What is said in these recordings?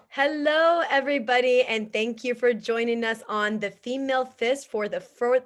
Hello, everybody, and thank you for joining us on the Female Fist for the fourth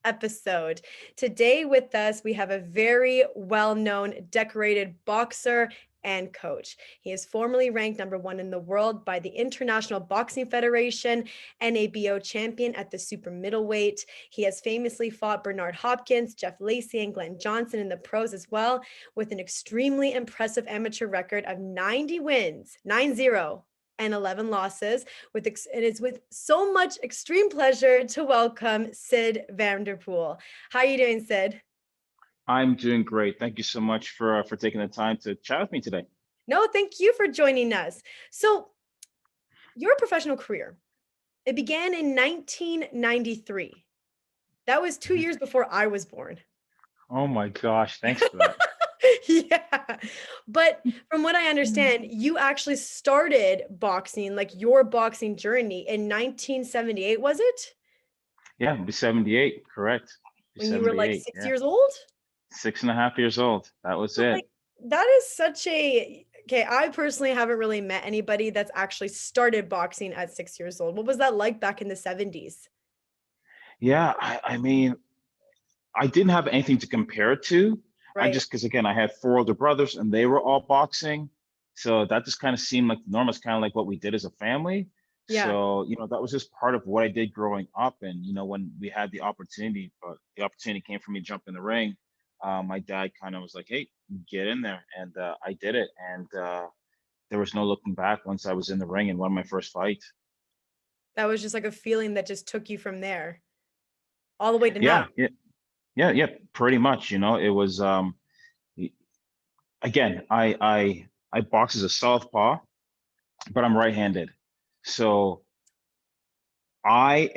episode. Today, with us, we have a very well known, decorated boxer and coach. He is formerly ranked number one in the world by the International Boxing Federation, NABO champion at the super middleweight. He has famously fought Bernard Hopkins, Jeff Lacey, and Glenn Johnson in the pros as well, with an extremely impressive amateur record of 90 wins, 9-0, and 11 losses. It is with so much extreme pleasure to welcome Syd Vanderpool. How are you doing, Syd? I'm doing great. Thank you so much for taking the time to chat with me today. No, thank you for joining us. So, your professional career, it began in 1993. That was 2 years before I was born. Oh my gosh, thanks for that. Yeah. But from what I understand, you actually started boxing, like your boxing journey in 1978, was it? Yeah, be 78, correct. Be When you were like 78. 6 Yeah. years old? 6.5 years old. That was So, like, it. that is such a okay, I personally haven't really met anybody that's actually started boxing at 6 years old. What was that like back in the 70s? Yeah, I mean, I didn't have anything to compare it to. I Right. just because again, I had four older brothers and they were all boxing. So that just kind of seemed like the norm. It's kind of like what we did as a family. Yeah. So, that was just part of what I did growing up. And, when we had the opportunity came for me to jump in the ring. My dad kind of was like, hey, get in there. And I did it. And there was no looking back once I was in the ring and won my first fight. That was just like a feeling that just took you from there all the way to now. Yeah, yeah, yeah, pretty much. It was y- again, I box as a southpaw, but I'm right-handed. So I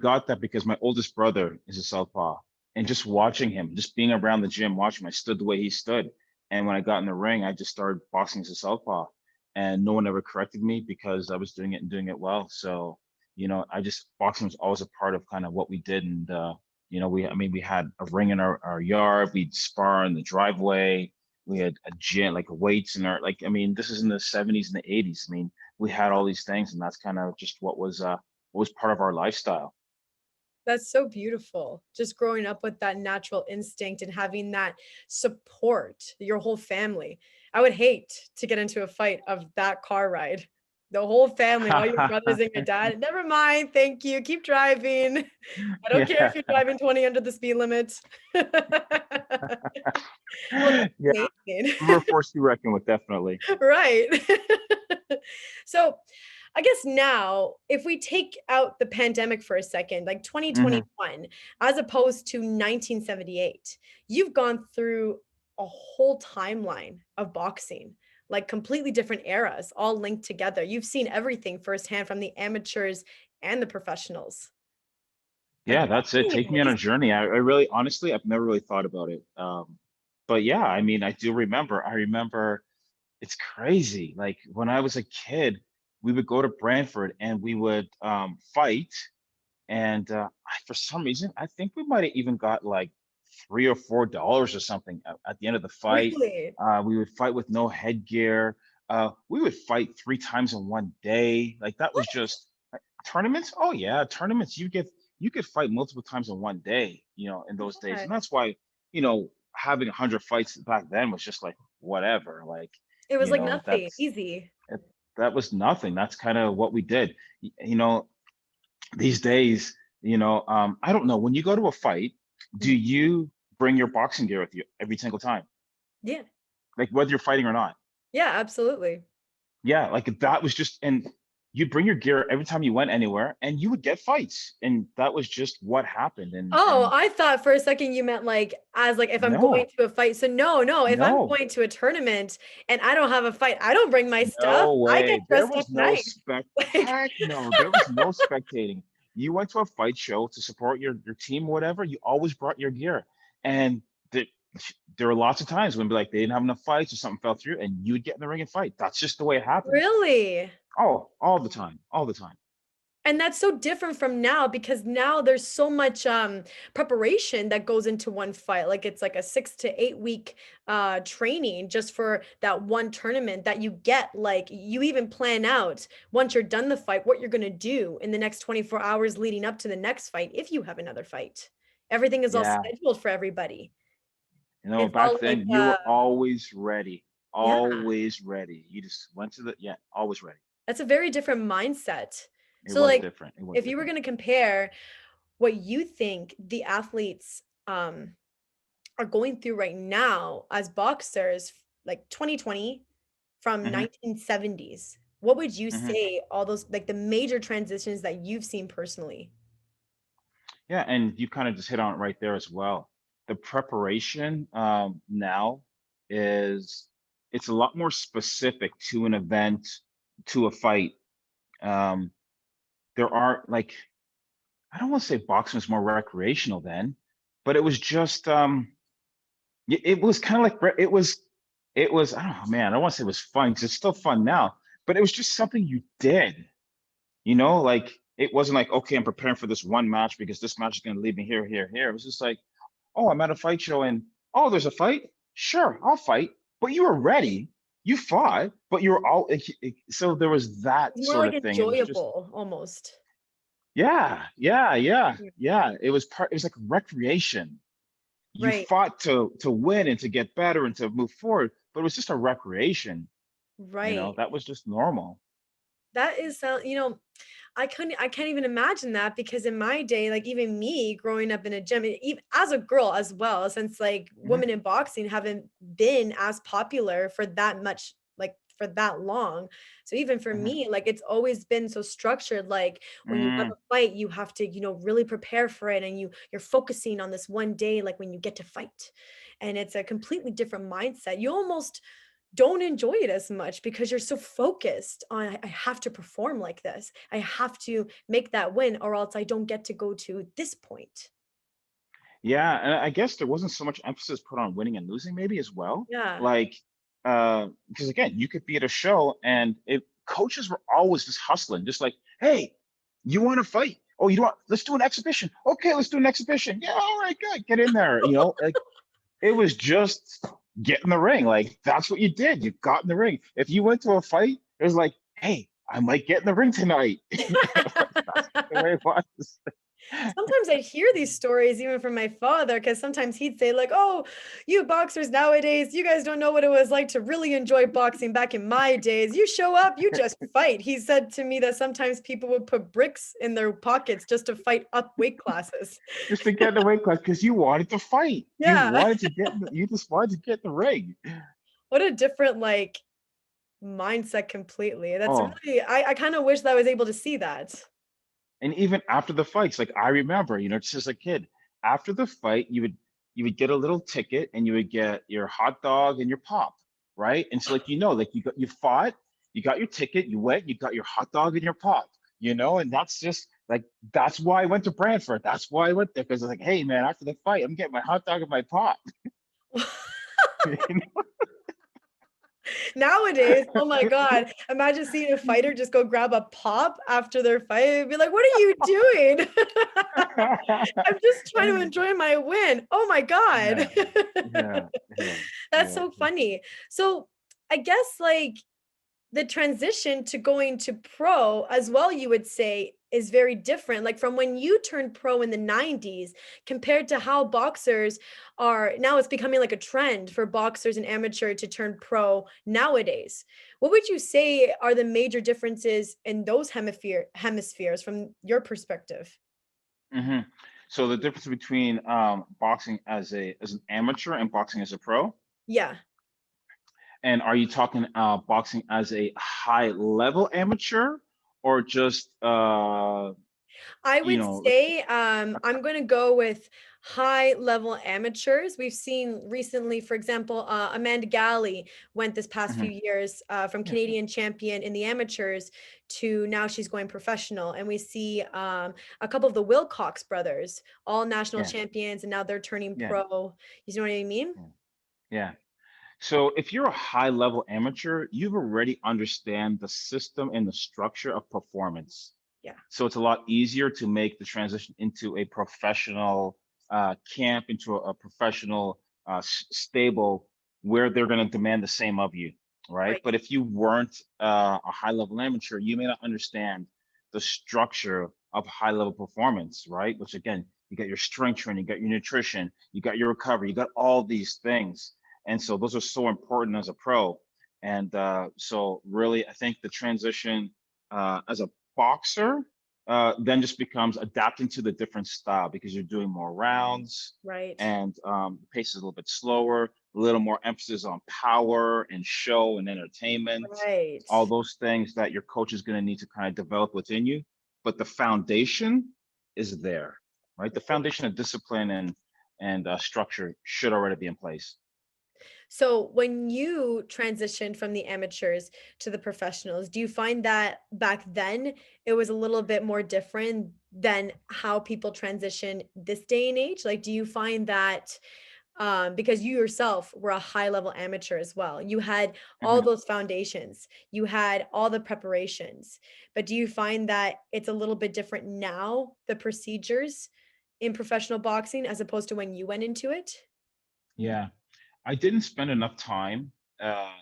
got that because my oldest brother is a southpaw. And just watching him, just being around the gym, watching him, I stood the way he stood. And when I got in the ring, I just started boxing as a southpaw. And no one ever corrected me because I was doing it and doing it well. So, boxing was always a part of kind of what we did. And, we had a ring in our yard, we'd spar in the driveway. We had a gym, like weights in this is in the 70s and the 80s. We had all these things, and that's kind of just what was part of our lifestyle. That's so beautiful. Just growing up with that natural instinct and having that support, your whole family. I would hate to get into a fight of that car ride. The whole family, all your brothers and your dad. Never mind, thank you. Keep driving. I don't care if Yeah, you're driving 20 under the speed limit. Well, that's yeah, amazing. we were forced to reckon with, definitely. Right. So, I guess now, if we take out the pandemic for a second, like Hmm. 2021, as opposed to 1978, you've gone through a whole timeline of boxing, like completely different eras, all linked together. You've seen everything firsthand from the amateurs and the professionals. Like Yeah, that's it. boxing Take me on a is journey. I really, honestly, I've never really thought about it. But yeah, I do remember. I remember it's crazy. Like when I was a kid, we would go to Brantford and we would fight. And for some reason, I think we might have even got like $3 or $4 or something at the end of the fight. really We would fight with no headgear. We would fight 3 times in one day. Like that was what? just tournaments. Oh yeah, tournaments. You could fight multiple times in one day. In those days, Yeah. and that's why having 100 fights back then was just like whatever. Like It was like nothing, that's easy. that was nothing. That's kind of what we did. You know, these days, I don't know. When you go to a fight, do Mhm. you bring your boxing gear with you every single time? Yeah. Like whether you're fighting or not? Yeah, absolutely. Yeah, like that was just, and you'd bring your gear every time you went anywhere, and you would get fights, and that was just what happened. And Oh, I thought for a second you meant like as like if I'm going no, to a fight. So no, no, if I'm no, going to a tournament and I don't have a fight, I don't bring my stuff. no I get way. There dressed up was no nice. spec. Like, Heck no, there was no spectating. You went to a fight show to support your team, or whatever. You always brought your gear, and the, there were lots of times when like they didn't have enough fights or something fell through, and you would get in the ring and fight. That's just the way it happened. really? Oh, all the time, all the time. And that's so different from now because now there's so much preparation that goes into one fight. Like it's like a 6 to 8 week training just for that one tournament that you get. Like you even plan out once you're done the fight what you're gonna do in the next 24 hours leading up to the next fight if you have another fight. Everything is all Yeah. scheduled for everybody. You know, It's all back like then you were always ready. yeah, Always ready. You just went to the, yeah, always ready. that's a very different mindset. It So was like different. It was if you were different. gonna compare what you think the athletes are going through right now as boxers, like 2020 from Hmm. 1970s, what would you Hmm. say all those like the major transitions that you've seen personally? Yeah, and you kind of just hit on it right there as well. The preparation now is it's a lot more specific to an event, to a fight. Um, there are like I don't want to say boxing was more recreational then, but it was just it was kind of like it was I don't know, man, I don't want to say it was fun because it's still fun now, but it was just something you did. Like it wasn't like, okay, I'm preparing for this one match because this match is going to lead me here, here, here. It was just like, oh, I'm at a fight show and oh, there's a fight. Sure, I'll fight. But you were ready. You fought, but you were all so there was that It's more sort like of thing. It was just enjoyable almost. yeah, yeah, yeah, Yeah. yeah. It was like recreation. You Right, fought to win and to get better and to move forward, but it was just a recreation. right. That was just normal. That is I can't even imagine that because in my day, like even me growing up in a gym, even as a girl as well, since like Hmm. women in boxing haven't been as popular for that much, like for that long. So even for Hmm. me, like it's always been so structured. Like when you have Mm, a fight, you have to, really prepare for it, and you're focusing on this one day, like when you get to fight. And it's a completely different mindset. You almost don't enjoy it as much because you're so focused on I have to perform like this. I have to make that win or else I don't get to go to this point. yeah, and I guess there wasn't so much emphasis put on winning and losing, maybe as well. Yeah. Like, because again, you could be at a show and coaches were always just hustling, just like, hey, you want to fight? Oh, you want? Let's do an exhibition. Okay, let's do an exhibition. Yeah, all right, good, get in there. Like it was just get in the ring. Like that's what you did. You got in the ring. If you went to a fight, it was like, hey, I might get in the ring tonight. That's the way it was. Sometimes I hear these stories even from my father because sometimes he'd say like, "Oh, you boxers nowadays, you guys don't know what it was like to really enjoy boxing back in my days. You show up, you just fight." He said to me that sometimes people would put bricks in their pockets just to fight up weight classes. Just to get in the weight class because you wanted to fight. Yeah. You just wanted to get in the ring. What a different like mindset completely. That's Oh, really I kind of wish that I was able to see that. and even after the fights, like I remember, just as a kid, after the fight, you would get a little ticket and you would get your hot dog and your pop, right? And so like like you fought, you got your ticket, you went, you got your hot dog and your pop, and that's just like that's why I went to Brantford. That's why I went there because it's like, hey man, after the fight, I'm getting my hot dog and my pop. Nowadays, oh my God, imagine seeing a fighter just go grab a pop after their fight and be like, "What are you doing?" I'm just trying to enjoy my win. Oh my God. Yeah, yeah, yeah, That's yeah. so funny. So I guess like the transition to going to pro as well, you would say, is very different. Like from when you turned pro in the 90s compared to how boxers are now, it's becoming like a trend for boxers and amateur to turn pro nowadays. What would you say are the major differences in those hemispheres from your perspective? Hmm. So the difference between boxing as an amateur and boxing as a pro, Yeah. and are you talking boxing as a high level amateur or just I would like say, I'm gonna go with high level amateurs. We've seen recently, for example, Amanda Galley went this past mhm, few years from yeah, Canadian champion in the amateurs to now she's going professional. And we see a couple of the Wilcox brothers, all national yeah, champions, and now they're turning yeah, pro. You know what I mean? yeah, yeah. So if you're a high level amateur, you've already understand the system and the structure of performance. Yeah. So it's a lot easier to make the transition into a professional camp, into a professional stable where they're going to demand the same of you, right? Right. But if you weren't a high level amateur, you may not understand the structure of high level performance, right? Which again, you got your strength training, you got your nutrition, you got your recovery, you got all these things. And so those are so important as a pro. And so really, I think the transition as a boxer then just becomes adapting to the different style because you're doing more rounds Right. and the pace is a little bit slower, a little more emphasis on power and show and entertainment, Right. all those things that your coach is going to need to kind of develop within you. But the foundation is there, right? The Right. foundation of discipline and structure should already be in place. So when you transitioned from the amateurs to the professionals, do you find that back then it was a little bit more different than how people transition this day and age? Like, do you find that because you yourself were a high level amateur as well, you had all Mhm. those foundations, you had all the preparations, but do you find that it's a little bit different now, the procedures in professional boxing as opposed to when you went into it? Yeah, I didn't spend enough time uh,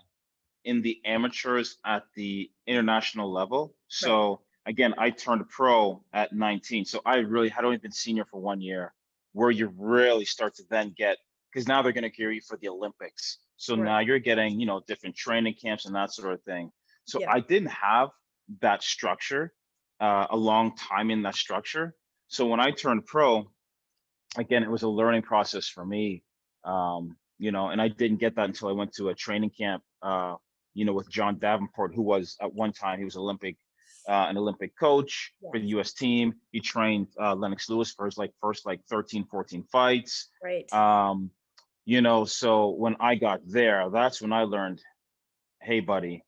in the amateurs at the international level. Right. So again, I turned pro at 19. So I really had only been senior for 1 year, where you really start to then get, because now they're going to gear you for the Olympics. So Right. now you're getting, different training camps and that sort of thing. So Yeah. I didn't have that structure, a long time in that structure. So when I turned pro, again, it was a learning process for me. And I didn't get that until I went to a training camp, with John Davenport, who was at one time, he was an Olympic coach for the Yes. US team. He trained Lennox Lewis for his first 13, 14 fights. Right. So when I got there, that's when I learned, hey buddy,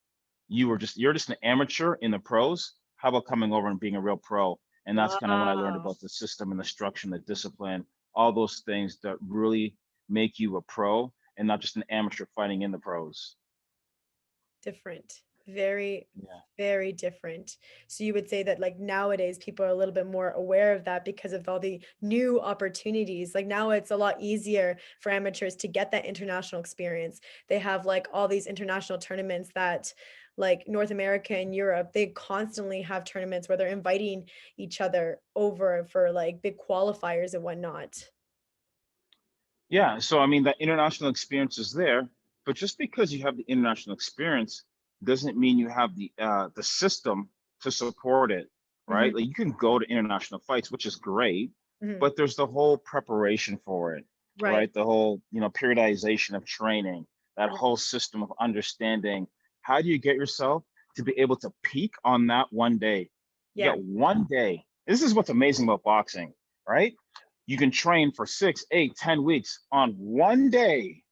you're just an amateur in the pros. How about coming over and being a real pro? And that's kind of when I learned Wow. about the system and the structure and the discipline, all those things that really make you a pro and not just an amateur fighting in the pros. Different. Very, Yeah. very different. So you would say that like nowadays people are a little bit more aware of that because of all the new opportunities. Like now it's a lot easier for amateurs to get that international experience. They have like all these international tournaments that like North America and Europe, they constantly have tournaments where they're inviting each other over for like big qualifiers and whatnot. Yeah. So I mean, that international experience is there, but just because you have the international experience doesn't mean you have the system to support it, Mhm. right? Like you can go to international fights, which is great, Mhm. but there's the whole preparation for it, Right. right? The whole, periodization of training, that Right. whole system of understanding. How do you get yourself to be able to peak on that one day? You Yeah. got one day. This is what's amazing about boxing, right? You can train for 6, 8, 10 weeks. On one day,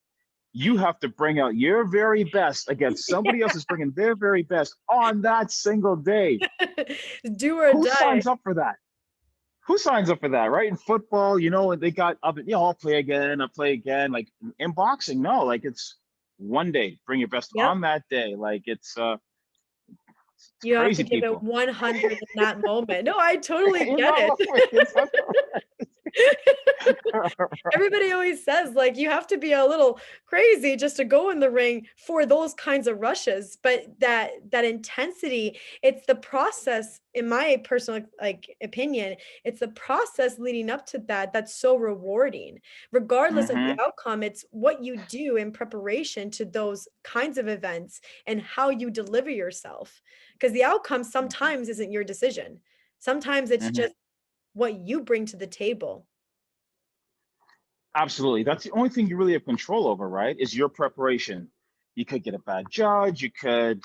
you have to bring out your very best against somebody else is bringing their very best on that single day. Do or Who die. signs up for that? Who signs up for that, right? In football, they got up, I'll play again, I'll play again. Like in boxing, no, like it's one day, bring your best Yep. on that day. Like it's You have to crazy, give it people. 100 in that moment. No, I totally You get know, it's it. Everybody always says, like, you have to be a little crazy just to go in the ring for those kinds of rushes, but that intensity, it's the process, in my personal, like, opinion, it's the process leading up to that that's so rewarding. Regardless of the hmm outcome, it's what you do in preparation to those kinds of events and how you deliver yourself. Because the outcome sometimes isn't your decision. Sometimes it's hmm just what you bring to the table. Absolutely. That's the only thing you really have control over, right? Is your preparation. You could get a bad judge. You could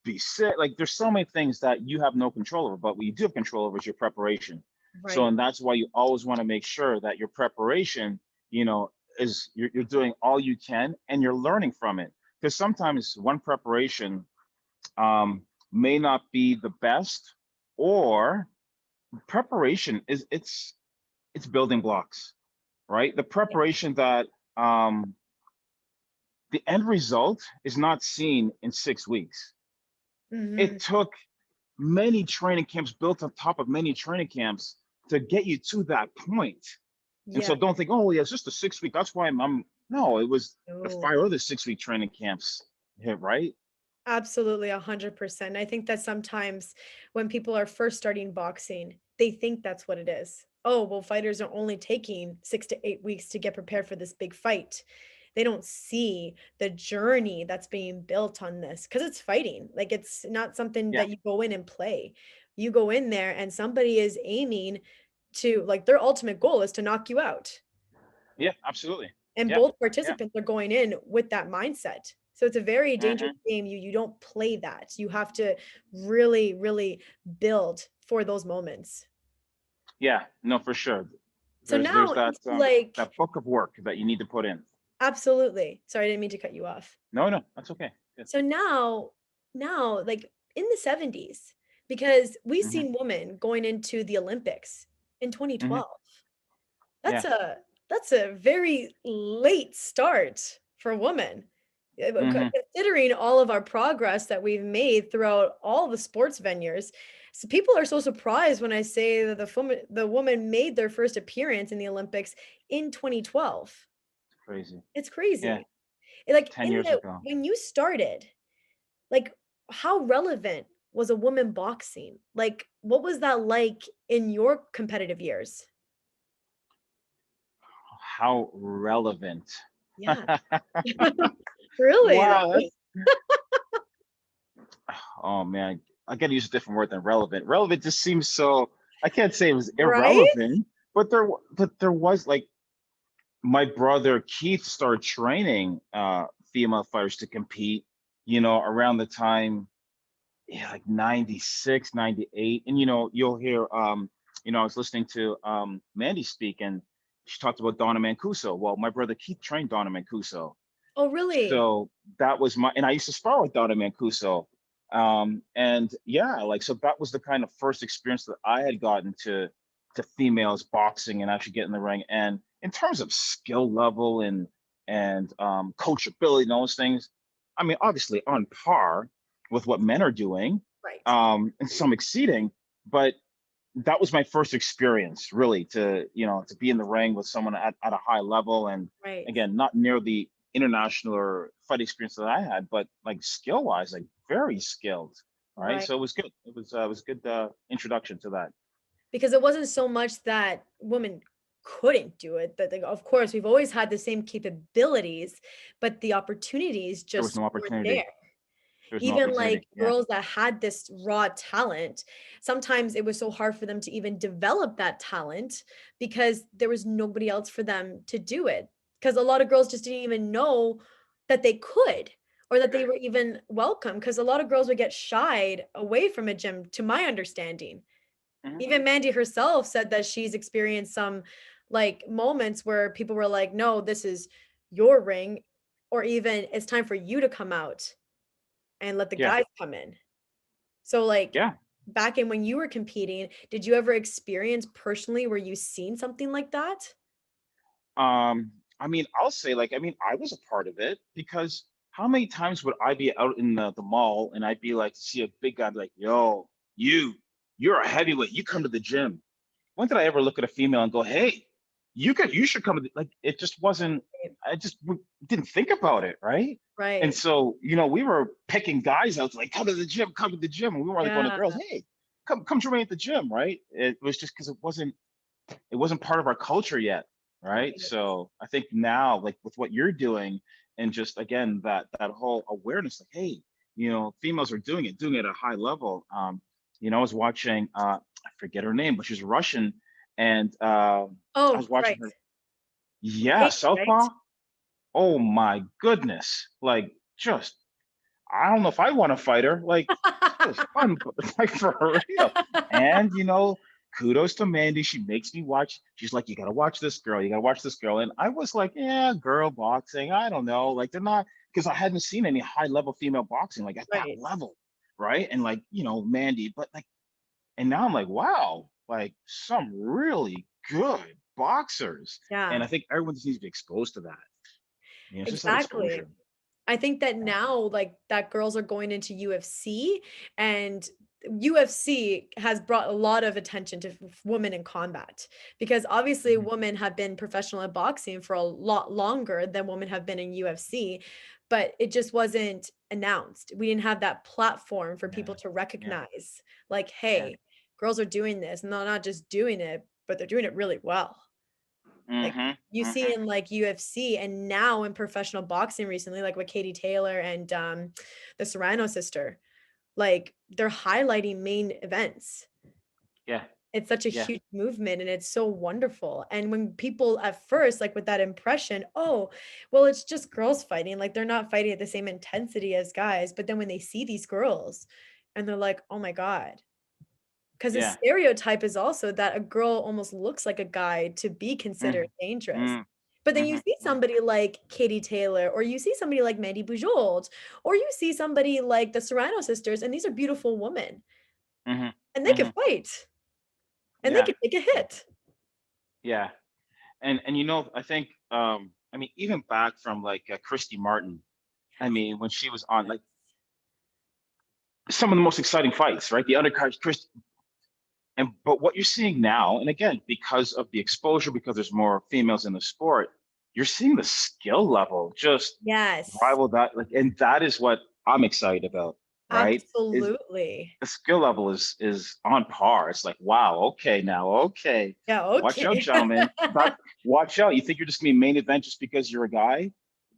be sick. Like there's so many things that you have no control over, but what you do have control over is your preparation. So, Right. and that's why you always want to make sure that your preparation, you know, is you're doing all you can and you're learning from it. Because sometimes one preparation may not be the best, or preparation is it's building blocks, right? The Yeah. preparation that um, the end result is not seen in 6 weeks. It Mhm. took many training camps built on top of many training camps to get you to that point. And Yeah. so don't think, oh yeah, it's just a 6 week. That's why I'm no, it was the No. 5 other 6 week training camps hit, right? Absolutely, 100%. I think that sometimes when people are first starting boxing, they think that's what it is. Oh, well, fighters are only taking 6 to 8 weeks to get prepared for this big fight. They don't see the journey that's being built on this because it's fighting. Like, it's not something Yeah, that you go in and play. You go in there and somebody is aiming to, like, their ultimate goal is to knock you out. yeah, absolutely. And Yeah, both yeah. participants are going in with that mindset. So it's a very dangerous Hmm. game. You don't play that. You have to really, really build for those moments. Yeah, no, for sure. So There's now that it's like, that book of work that you need to put in. absolutely. Sorry, I didn't mean to cut you off. No, no, that's okay. Good. So now, like in the 70s, because we've Hmm. seen women going into the Olympics in Hmm. 2012. That's Yeah. a very late start for women. Hmm. Considering all of our progress that we've made throughout all the sports venues. So people are so surprised when I say that the woman made their first appearance in the Olympics in 2012. It's crazy. It's Yeah, crazy. Like 10 years ago. when you started, like how relevant was a woman boxing? Like what was that like in your competitive years? How relevant. Yeah. Really Wow, though. that's oh man, I gotta use a different word than relevant. Relevant just seems so I can't say it was Right? irrelevant, but there was like my brother Keith started training female fighters to compete, around the time, yeah, like 96, 98. And you'll hear I was listening to Mandy speak, and she talked about Donna Mancuso. Well, my brother Keith trained Donna Mancuso. Oh, really? So that was and I used to spar with Donna Mancuso. And yeah, like, so that was the kind of first experience that I had gotten to females boxing and actually get in the ring. And in terms of skill level and coachability and all those things, I mean, obviously on par with what men are doing, Right. and some exceeding, but that was my first experience really to be in the ring with someone at a high level. And Right. again, not near the international or fight experience that I had, but like skill wise, like very skilled. Right. Right. So it was good. It was a good introduction to that. Because it wasn't so much that women couldn't do it, that like, of course, we've always had the same capabilities, but the opportunities There was just no weren't there. opportunity. There was no Even opportunity. like Yeah. girls that had this raw talent, sometimes it was so hard for them to even develop that talent because there was nobody else for them to do it. Because a lot of girls just didn't even know that they could or that they were even welcome. Because a lot of girls would get shied away from a gym, to my understanding. Mhm. Even Mandy herself said that she's experienced some like moments where people were like, no, this is your ring, or even it's time for you to come out and let the Yeah. guys come in. So like Yeah. back in when you were competing, did you ever experience personally where you seen something like that? I mean, I'll say, like, I mean, I was a part of it because how many times would I be out in the mall and I'd be like, see a big guy, be like, yo, you're a heavyweight. You come to the gym. When did I ever look at a female and go, hey, you should come to the, like, it just wasn't, I just didn't think about it. Right. And Right. so, we were picking guys out, like, come to the gym. And we weren't like going to Yeah. girls, hey, come join me at the gym. Right. It was just because it wasn't part of our culture yet, right? Right. So I think now, like with what you're doing, and just again that whole awareness, like, hey, females are doing it at a high level. I was watching, I forget her name, but she's Russian, and I Oh, was watching right. her. Yeah, Katie, right? Southpaw. Oh my goodness, like just I don't know if I want to fight her. Like, it was fun, like for real. And kudos to Mandy. She makes me watch. She's like, you gotta watch this girl. You gotta watch this girl. And I was like, yeah, girl boxing. I don't know. Like they're not because I hadn't seen any high level female boxing like at that Right. level, right? And like Mandy, but like, and now I'm like, wow, like some really good boxers. And Yeah, I think everyone just needs to be exposed to that. It's just that exactly. exposure. I think that Yeah. now, like, that girls are going into UFC and UFC has brought a lot of attention to women in combat, because obviously Mhm. women have been professional in boxing for a lot longer than women have been in UFC, but it just wasn't announced. We didn't have that platform for Yeah. people to Yeah. recognize, like, Yeah. hey, girls are doing this, and they're not just doing it, but they're doing it really well. Like, Mm-hmm. you see Mm-hmm. in like UFC and now in professional boxing recently, like with Katie Taylor and the Serrano sister, like they're highlighting main events. Yeah. It's such a Yeah. huge movement and it's so wonderful. And when people at first, like with that impression, oh, well, it's just girls fighting, like they're not fighting at the same intensity as guys. But then when they see these girls and they're like, oh my God. Because the Yeah. stereotype is also that a girl almost looks like a guy to be considered Mm-hmm. dangerous. Mm-hmm. But then you see Mm-hmm. somebody like Katie Taylor, or you see somebody like Mandy Bujold, or you see somebody like the Serrano sisters, and these are beautiful women, Mm-hmm. and they can Mm-hmm. fight, and they Yeah. can take a Yeah. hit. Yeah. And I think I mean, even back from like Christy Martin, I mean, when she was on like some of the most exciting fights, right? The undercard Chris and but what you're seeing now, and again, because of the exposure, because there's more females in the sport, you're seeing the skill level just Yes, rival that, like, and that is what I'm excited about, right? Is absolutely. the skill level is on par. It's like, wow, okay, now, okay, Yeah, watch out, okay. gentlemen. Not watch out. You think you're just gonna be main event just because you're a guy?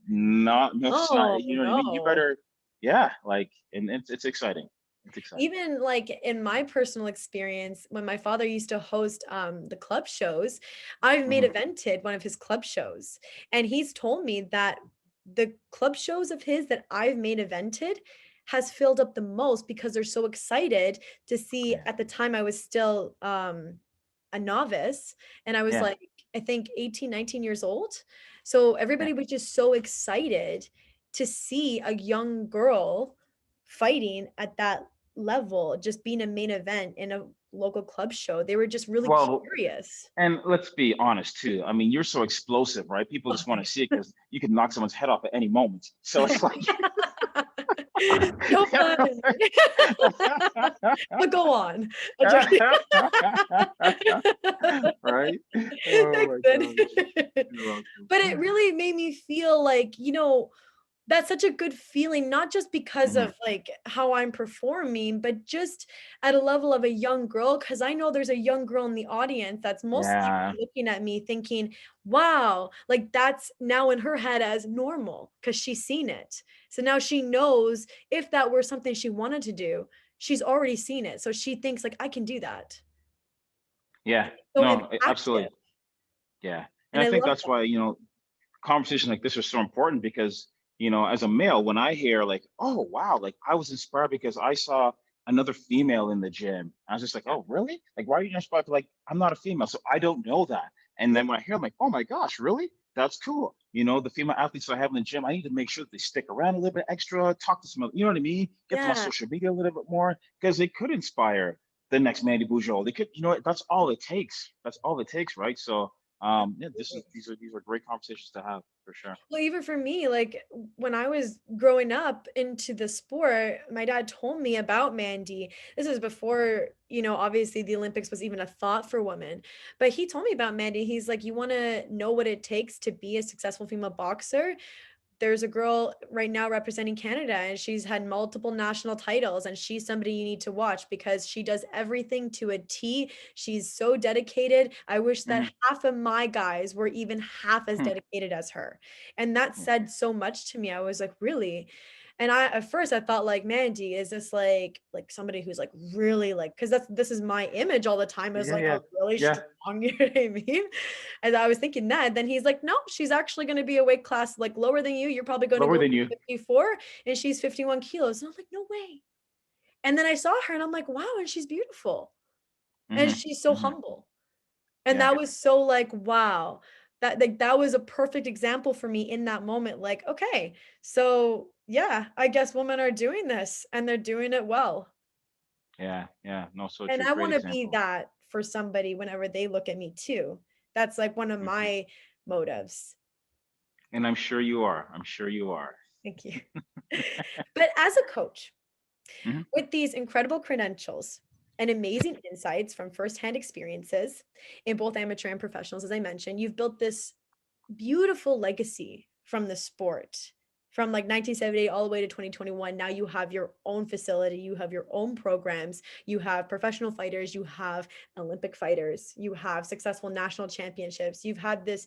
Not, no, it's Oh, not. You know what I mean? You no. better, yeah, like, and it's exciting. It's exciting. Even like in my personal experience, when my father used to host the club shows, I've made Hmm. evented one of his club shows. And he's told me that the club shows of his that I've made evented has filled up the most because they're so excited to see. Yeah, At the time I was still a novice, and I was yeah, like, I think 18, 19 years old. So yeah. everybody was just so excited to see a young girl fighting at that level, just being a main event in a local club show. They were just really Well, curious. and let's be honest too. I mean, you're so explosive, right? People Oh, just want to see it because you can knock someone's head off at any moment. So it's like, so fun. But go on. I'm joking. right? Oh Thanks, my Sid. gosh. You're welcome. But it really made me feel like, that's such a good feeling, not just because Hmm. of like how I'm performing, but just at a level of a young girl. Cause I know there's a young girl in the audience that's most Yeah, likely looking at me thinking, wow, like that's now in her head as normal because she's seen it. So now she knows if that were something she wanted to do, she's already seen it. So she thinks like I can do that. yeah. So No, impactful. absolutely. Yeah. And And I I think love that's that. why, conversations like this are so important because, as a male, when I hear like, oh, wow, like I was inspired because I saw another female in the gym. I was just like, Yeah. oh, really? Like, why are you inspired? Like, I'm not a female, so I don't know that. And Yeah. then when I hear, I'm like, oh my gosh, really? That's cool. The female athletes I have in the gym, I need to make sure that they stick around a little bit extra, talk to some, you know what I mean? Get them on Yeah. social media a little bit more because they could inspire the next Mandy Bujol. They could, that's all it takes. That's all it takes, right? So, yeah, Absolutely. these are great conversations to have for sure. Well, even for me, like when I was growing up into the sport, my dad told me about Mandy. This is before, obviously the Olympics was even a thought for women. But he told me about Mandy. He's like, you want to know what it takes to be a successful female boxer? There's a girl right now representing Canada, and she's had multiple national titles, and she's somebody you need to watch because she does everything to a T. She's so dedicated. I wish that Hmm. half of my guys were even half as Hmm. dedicated as her. And that Hmm. said so much to me. I was like, really? And I at first I thought like, Mandy, is this like somebody who's like really like, because this is my image all the time, is Yeah, like yeah, a really yeah. strong, you know what I mean? And I was thinking that. Then he's like, no, she's actually going to be a weight class like lower than you. You're probably going to Lower go than you. 54, and she's 51 kilos. And I'm like, no way. And then I saw her and I'm like, wow, and she's beautiful. And Hmm. she's so Hmm. humble. And Yeah, that was so like, wow. That was a perfect example for me in that moment. Like, okay, so yeah, I guess women are doing this and they're doing it well. yeah, yeah. No, so And true. I Great want to be example. that for somebody whenever they look at me too. That's like one of Hmm. my motives. And I'm sure you are. I'm sure you are. Thank you. But as a coach, Mhm. With these incredible credentials and amazing insights from firsthand experiences in both amateur and professionals, as I mentioned, you've built this beautiful legacy from the sport. From like 1978 all the way to 2021, now you have your own facility, you have your own programs, you have professional fighters, you have Olympic fighters, you have successful national championships. You've had this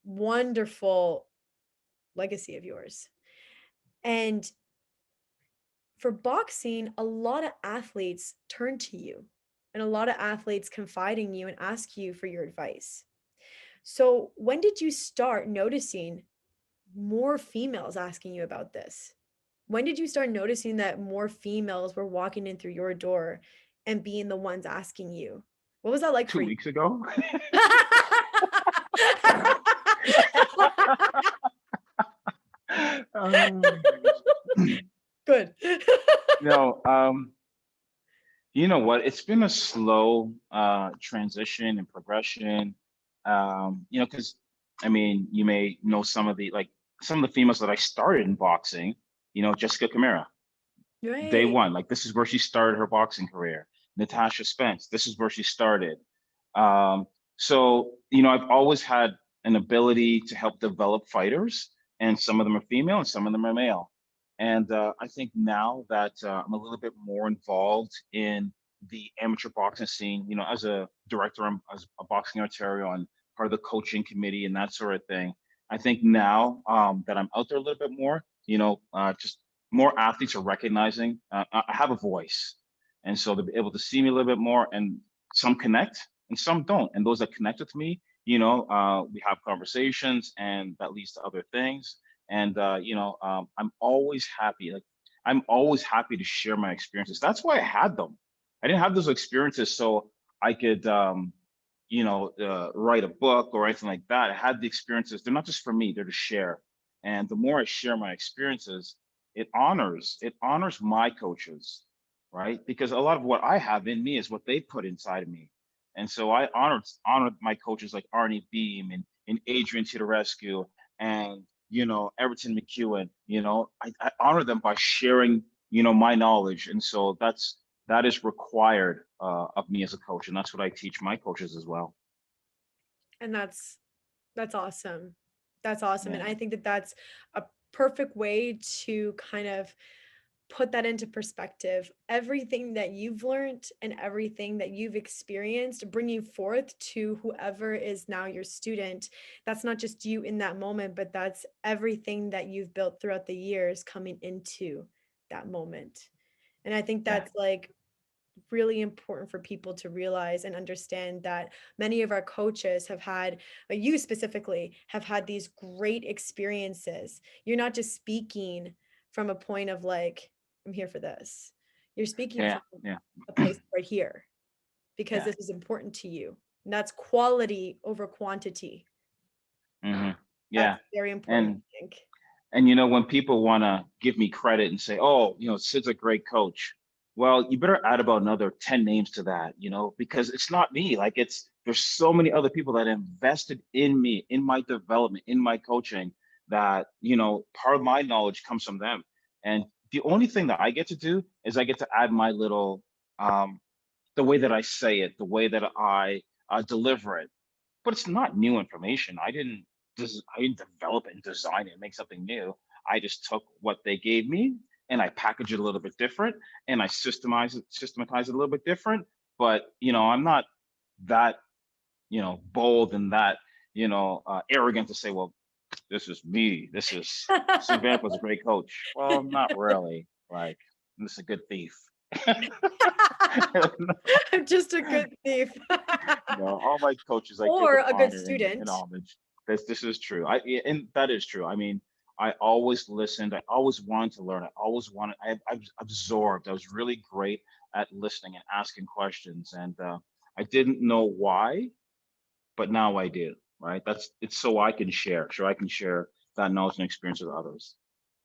wonderful legacy of yours. And for boxing, a lot of athletes turn to you and a lot of athletes confide in you and ask you for your advice. So, when did you start noticing more females asking you about this? When did you start noticing that more females were walking in through your door and being the ones asking you? What was that like for Two you? weeks ago. Oh, Good. no, you know what? It's been a slow transition and progression. Because I mean, you may know some of the females that I started in boxing. Jessica Camara, day Right. one. Like this is where she started her boxing career. Natasha Spence, this is where she started. Um, so I've always had an ability to help develop fighters, and some of them are female and some of them are male. And I think now that I'm a little bit more involved in the amateur boxing scene, as a director, as a boxing Ontario and part of the coaching committee and that sort of thing. I think now that I'm out there a little bit more, just more athletes are recognizing I have a voice, and so they'll be able to see me a little bit more. And some connect, and some don't. And those that connect with me, we have conversations, and that leads to other things. And I'm always happy to share my experiences. That's why I had them. I didn't have those experiences so I could, write a book or anything like that. I had the experiences. They're not just for me; they're to share. And the more I share my experiences, it honors my coaches, right? Because a lot of what I have in me is what they put inside of me. And so I honored my coaches like Arnie Beam and Adrian to the rescue, and Everton McEwen. I honor them by sharing my knowledge. And so that is required of me as a coach, and that's what I teach my coaches as well. And that's awesome. That's awesome. And Yeah. I think that that's a perfect way to kind of put that into perspective. Everything that you've learned and everything that you've experienced, bringing forth to whoever is now your student, that's not just you in that moment, but that's everything that you've built throughout the years coming into that moment. And I think Yeah. that's like really important for people to realize and understand that many of our coaches have had, you specifically, have had these great experiences. You're not just speaking from a point of like, I'm here for this. You're speaking Yeah. from Yeah. a place right here because Yeah. this is important to you. And that's quality over quantity. Hmm. That's Yeah. very important, And I think. when people want to give me credit and say, "Oh, Sid's a great coach," well, you better add about another 10 names to that, because it's not me. Like there's so many other people that invested in me, in my development, in my coaching, that part of my knowledge comes from them. And the only thing that I get to do is I get to add my little, um, the way that I say it, the way that I deliver it. But it's not new information. I didn't develop it and design it and make something new. I just took what they gave me and I package it a little bit different, and I systematize it a little bit different. But I'm not that bold and that arrogant to say, well, this is me. This is Syd Vanderpool was a great coach. Well, not really. Like, this is a good thief. I'm just a good thief. All my coaches I give Or them a good honor and student. homage. This is true. And that is true. I mean, I always listened. I always wanted to learn. I absorbed. I was really great at listening and asking questions. And I didn't know why, but now I do. Right. It's so I can share. So I can share that knowledge and experience with others.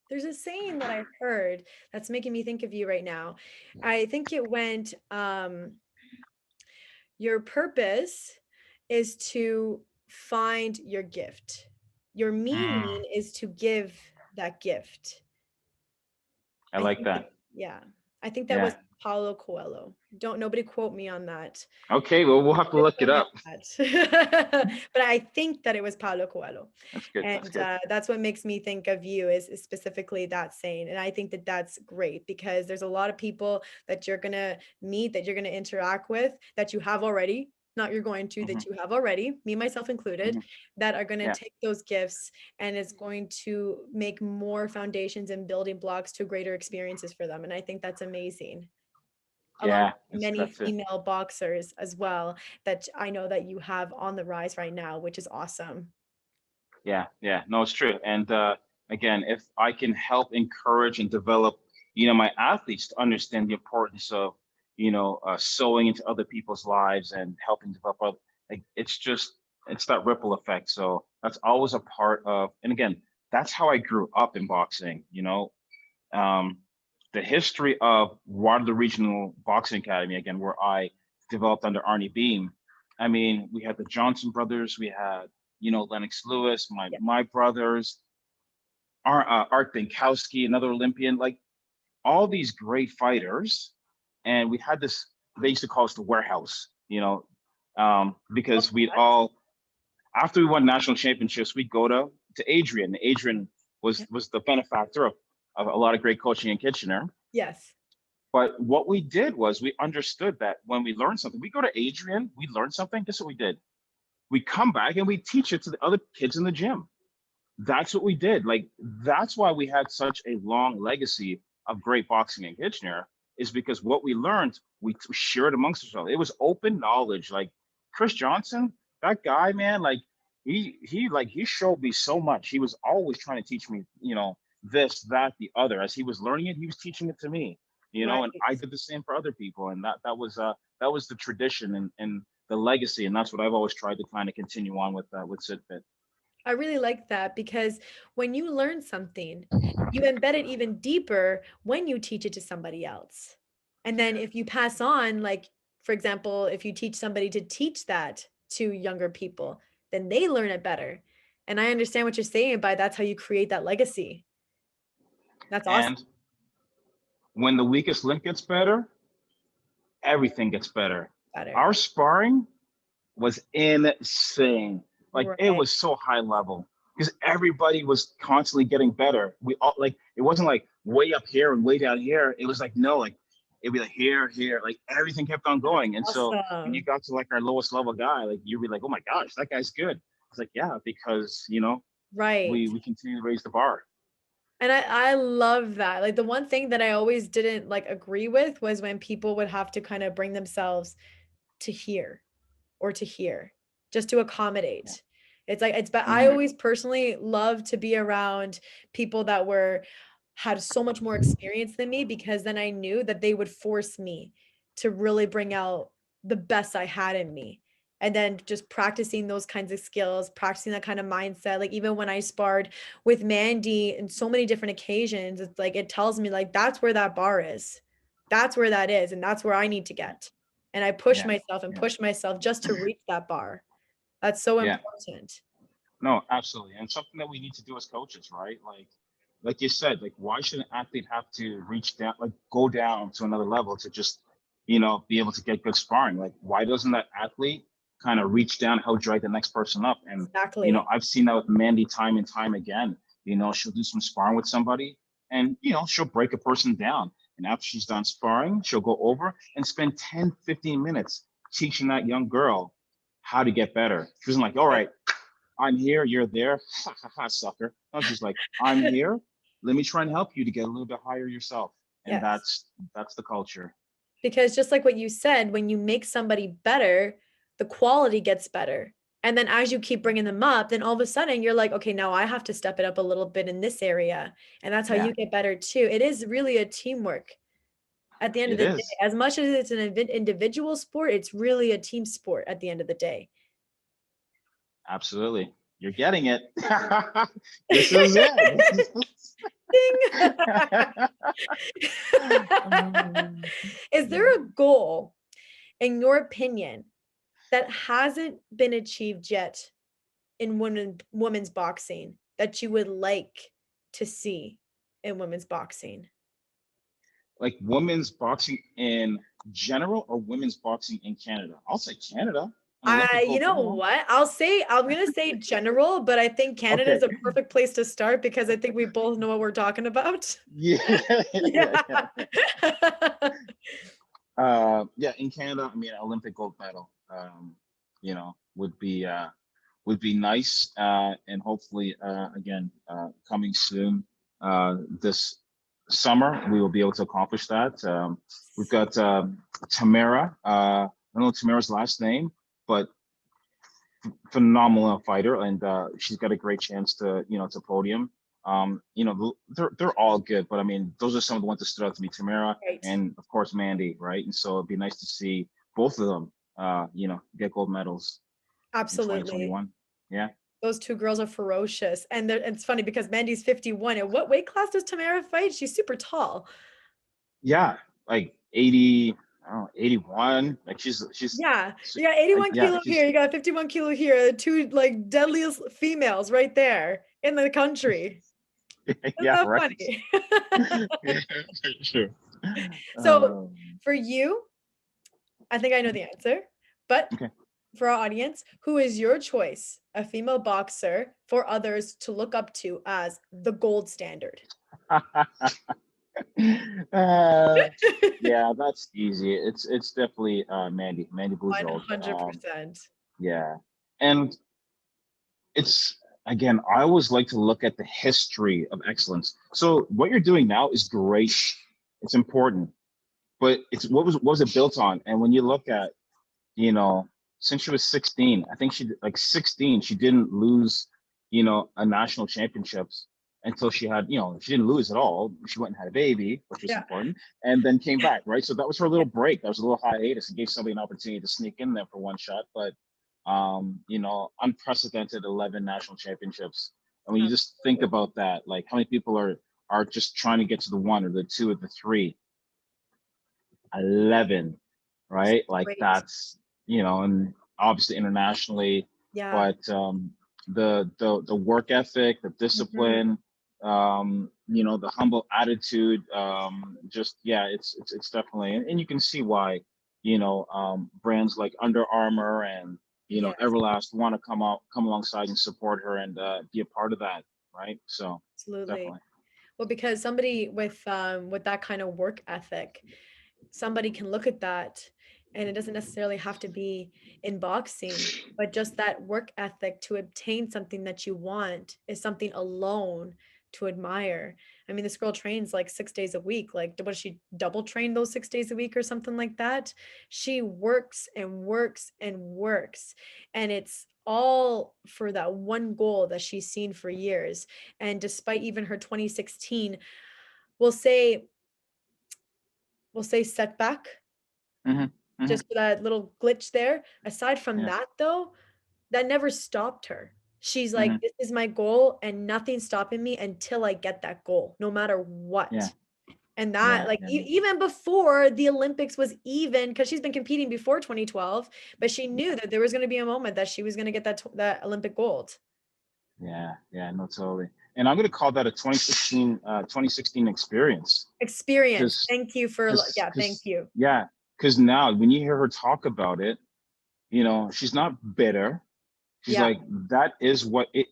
There's a saying that I heard that's making me think of you right now. I think it went, your purpose is to find your gift. Your Mm, meaning is to give that gift. I I like think that. Yeah. I think that was Yeah. Paulo Coelho. Don't nobody quote me on that. Okay, well, we'll have to look it Don't up. know that. But I think that it was Paulo Coelho. That's good. That's And good. that's what makes me think of you is specifically that saying. And I think that that's great because there's a lot of people that you're going to meet, that you're going to interact with, that you have already, not you're going to, Hmm. that you have already, me, myself included, Hmm. that are going to Yeah. take those gifts and it's going to make more foundations and building blocks to greater experiences for them. And I think that's amazing along Yeah. with It's many that's it. female boxers as well that I know that you have on the rise right now, which is awesome. Yeah. Yeah. No, it's true. And again, if I can help encourage and develop, my athletes to understand the importance of, sowing into other people's lives and helping develop, like it's that ripple effect. So that's always a part of, and again, that's how I grew up in boxing. Um, the history of Waterloo Regional Boxing Academy, again, where I developed under Arnie Beam. I mean, we had the Johnson brothers, we had, Lennox Lewis, my Yeah. my brothers, Art Binkowski, another Olympian, like all these great fighters. And we had this, they used to call us the warehouse, because we'd all, after we won national championships, we'd go to Adrian. Adrian Yeah. was the benefactor of a lot of great coaching in Kitchener. Yes. But what we did was we understood that when we learned something, we go to Adrian, we learned something. Guess what we did? We come back and we teach it to the other kids in the gym. That's what we did. Like, that's why we had such a long legacy of great boxing in Kitchener, is because what we learned, we shared amongst ourselves. It was open knowledge. Like Chris Johnson, that guy, man, like he showed me so much. He was always trying to teach me, this, that, the other. As he was learning it, he was teaching it to me, Right. and I did the same for other people. And that was the tradition and the legacy. And that's what I've always tried to kind of continue on with SidFit. I really like that because when you learn something, you embed it even deeper when you teach it to somebody else. And then if you pass on, like, for example, if you teach somebody to teach that to younger people, then they learn it better. And I understand what you're saying by that's how you create that legacy. That's awesome. And when the weakest link gets better, everything gets better. Better. Our sparring was insane. Like it Right. was so high level because everybody was constantly getting better. We all like it wasn't like way up here and way down here. It was like no, like it'd be like here, here, like everything kept on That's going. And so when you awesome. got to like our lowest level guy, like you'd be like, oh my gosh, that guy's good. It's like, yeah, because Right. we continue to raise the bar. And I love that. Like the one thing that I always didn't like agree with was when people would have to kind of bring themselves to here or to here just to Yeah. accommodate. It's like it's but I Hmm. always personally love to be around people that were had so much more experience than me because then I knew that they would force me to really bring out the best I had in me. And then just practicing those kinds of skills, practicing that kind of mindset. Like even when I sparred with Mandy in so many different occasions, it's like it tells me like that's where that bar is. That's where that is. And that's where I need to get. And I push Yeah. myself and Yeah. push myself just to reach that bar. That's so Yeah. important. No, absolutely. And something that we need to do as coaches, right? Like you said, like why should an athlete have to reach down, like go down to another level to just, be able to get good sparring? Like why doesn't that athlete kind of reach down, help drag the next person up? And, Exactly. I've seen that with Mandy time and time again. She'll do some sparring with somebody and, she'll break a person down. And after she's done sparring, she'll go over and spend 10, 15 minutes teaching that young girl how to get better. She wasn't like, all Right. right, I'm here, you're there. Ha ha ha, sucker. I was just like, I'm here. Let me try and help you to get a little bit higher yourself. And Yes. that's the culture. Because just like what you said, when you make somebody better, the quality gets better. And then as you keep bringing them up, then all of a sudden you're like, okay, now I have to step it up a little bit in this area. And that's how Yeah, you get better too. It is really a teamwork at the end of it the day. is. As much as it's an individual sport, it's really a team sport at the end of the day. Absolutely. You're getting it. This is it. This is Ding. Is there a goal, in your opinion, that hasn't been achieved yet in women's boxing that you would like to see in women's boxing? like women's boxing in general or women's boxing in Canada? I'll say Canada. An Olympic You gold know medal. what? I'm gonna say general, but I think Canada Okay. is a perfect place to start because I think we both know what we're talking about. Yeah, yeah, Yeah. yeah. Yeah, in Canada, I mean, Olympic gold medal, would be nice, and hopefully, again, coming soon, this summer, we will be able to accomplish that. We've got Tamara. I don't know Tamara's last name, but phenomenal fighter, and she's got a great chance to, to podium. They're all good, but I mean, those are some of the ones that stood out to me: Tamara Right. and of course Mandy, right? And so it'd be nice to see both of them, get gold medals in Absolutely. 2021. Yeah, Those two girls are ferocious. And it's funny because Mandy's 51. And what weight class does Tamara fight? She's super tall. yeah, like 80, I don't know, 81. Like she's, Yeah. You got 81 yeah, kilo she's, here. You got 51 kilo here. Two like deadliest females right there in the country. Isn't yeah, that right. funny? Yeah, sure. So Um, for you, I think I know the answer, but okay. for our audience, who is your choice, a female boxer for others to look up to as the gold standard? uh, yeah, that's easy. It's definitely Mandy Bujold. 100%. Yeah, and it's again, I always like to look at the history of excellence. So what you're doing now is great. It's important, but it's what was it built on? And when you look at, you know, since she was 16, I think she like 16, she didn't lose, a national championships until she had, she didn't lose at all. She went and had a baby, which was Yeah. important, and then came back, right? So that was her Yeah. little break. That was a little hiatus. It gave somebody an opportunity to sneak in there for one shot, but unprecedented 11 national championships. And when you just think Absolutely. about that, like how many people are just trying to get to the one or the two or the three, 11, right? Like Great. that's, and obviously internationally, Yeah. but the work ethic, the Mhm. discipline, the humble attitude, just yeah, it's definitely, and you can see why, brands like Under Armour and Yes, Everlast want to come alongside and support her and be a part of that, right? So absolutely. definitely. Well, because somebody with that kind of work ethic, somebody can look at that and it doesn't necessarily have to be in boxing, but just that work ethic to obtain something that you want is something alone to admire. I mean, this girl trains like 6 days a week. Like, what does she double train those 6 days a week or something like that? She works and works and works. And it's all for that one goal that she's seen for years. And despite even her 2016, we'll say, we'll say setback, Hmm. Hmm. just for that little glitch there. Aside from Yeah. that, though, that never stopped her. She's like, Hmm. "This is my goal, and nothing's stopping me until I get that goal, no matter Yeah. what." And that, Yeah. like, Yeah. even before the Olympics was even, because she's been competing before 2012, but she knew that there was going to be a moment that she was going to get that Olympic gold. Yeah, yeah, no, totally. And I'm gonna call that a 2016 experience. Experience. Because, Thank you for, yeah, thank you. yeah, because now when you hear her talk about it, she's not bitter. She's Yeah. like, that is what it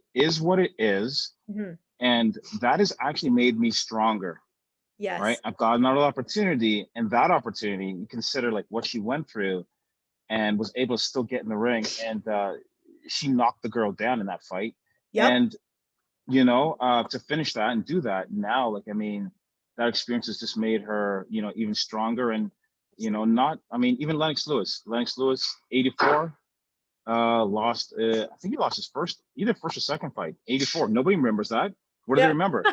is. Mhm. And that has actually made me stronger, right? Yes. I've got another opportunity, and that opportunity, you consider like what she went through and was able to still get in the ring. And she knocked the girl down in that fight. Yep. And to finish that and do that now, like, I mean, that experience has just made her, even stronger. And, not, I mean, even Lennox Lewis, 84, lost, I think he lost his either first or second fight, 84. Nobody remembers that. What do they Yep. remember?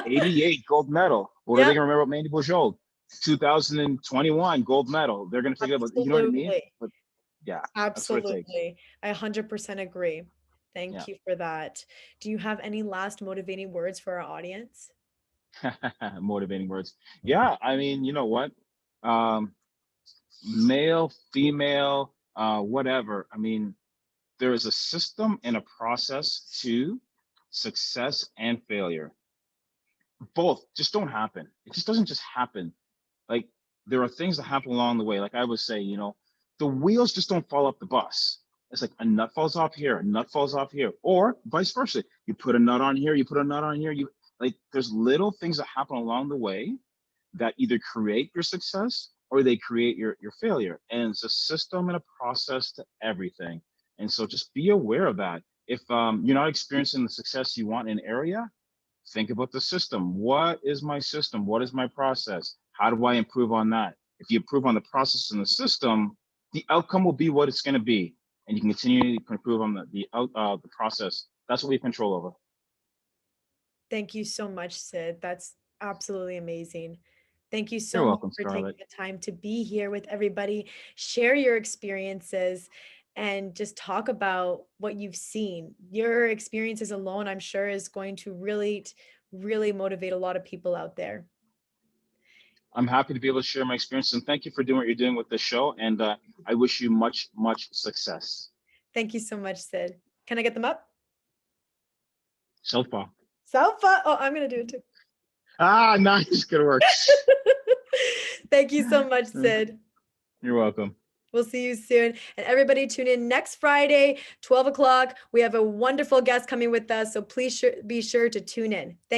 88 gold medal. What are they Yep. going to remember about Mandy Bujold? 2021 gold medal. They're going to think about, you know what I mean? Absolutely. But yeah, that's what it takes. Absolutely. I 100% agree. Yeah. Thank you for that. Do you have any last motivating words for our audience? Motivating words. Yeah. I mean, you know what? Um, Male, female, whatever. I mean, there is a system and a process to success and failure. Both just don't happen. It just doesn't just happen. Like there are things that happen along the way. Like I would say, the wheels just don't fall off the bus. It's like a nut falls off here, a nut falls off here, or vice versa. You put a nut on here, you put a nut on here. You like there's little things that happen along the way that either create your success or they create your failure. And it's a system and a process to everything. And so just be aware of that. If you're not experiencing the success you want in an area, think about the system. What is my system? What is my process? How do I improve on that? If you improve on the process and the system, the outcome will be what it's going to be, and you can continue to improve on the process. That's what we have control over. Thank you so much, Syd. That's absolutely amazing. Thank you You're so much welcome, for taking Scarlett. the time to be here with everybody, share your experiences, and just talk about what you've seen. Your experiences alone, I'm sure, is going to really motivate a lot of people out there. I'm happy to be able to share my experience, and thank you for doing what you're doing with this show. And I wish you much success. Thank you so much, Syd. Can I get them up? Southpaw. Salva. Oh, I'm going to do it too. Nice. Good work. Thank you so much, Syd. You're welcome. We'll see you soon. And everybody tune in next Friday, 12 o'clock. We have a wonderful guest coming with us. So please be sure to tune in. Thank